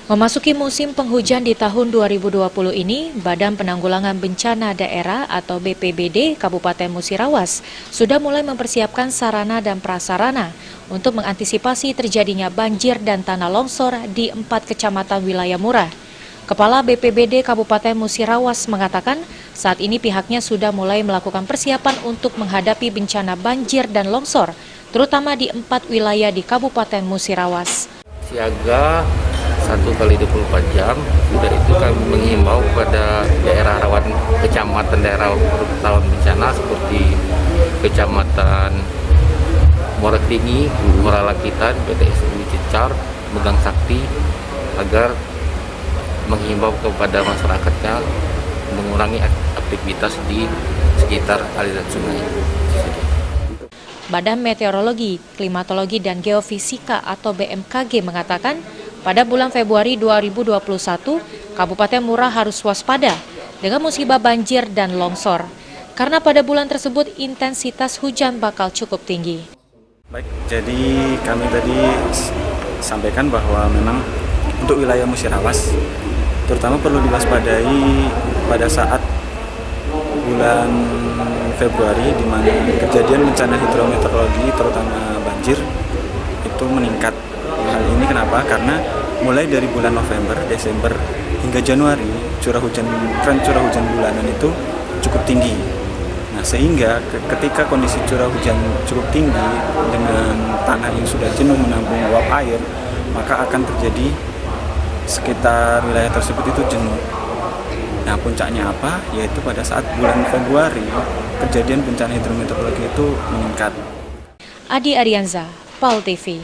Memasuki musim penghujan di tahun 2020 ini, Badan Penanggulangan Bencana Daerah atau BPBD Kabupaten Musirawas sudah mulai mempersiapkan sarana dan prasarana untuk mengantisipasi terjadinya banjir dan tanah longsor di 4 kecamatan wilayah Murah. Kepala BPBD Kabupaten Musirawas mengatakan saat ini pihaknya sudah mulai melakukan persiapan untuk menghadapi bencana banjir dan longsor, terutama di 4 wilayah di Kabupaten Musirawas. Siaga 1x24 jam, sudah itu kami menghimbau kepada daerah rawan kecamatan daerah rawan bencana seperti Kecamatan Muara Tinggi, Muara Lakitan, PTSU Cecar, Megang Sakti, agar menghimbau kepada masyarakatnya mengurangi aktivitas di sekitar aliran sungai. Badan Meteorologi, Klimatologi, dan Geofisika atau BMKG mengatakan pada bulan Februari 2021, Kabupaten Murah harus waspada dengan musibah banjir dan longsor, karena pada bulan tersebut intensitas hujan bakal cukup tinggi. Baik, jadi kami tadi sampaikan bahwa memang untuk wilayah Musirawas, terutama perlu diwaspadai pada saat bulan Februari, di mana kejadian bencana hidrometeorologi terutama banjir itu meningkat. Hal ini kenapa? Karena mulai dari bulan November, Desember hingga Januari tren curah hujan bulanan itu cukup tinggi. Nah, sehingga ketika kondisi curah hujan cukup tinggi dengan tanah yang sudah jenuh menampung uap air, maka akan terjadi sekitar wilayah tersebut itu jenuh. Nah, puncaknya apa? Yaitu pada saat bulan Februari, kejadian bencana hidrometeorologi itu meningkat. Adi Arianza, PAL TV.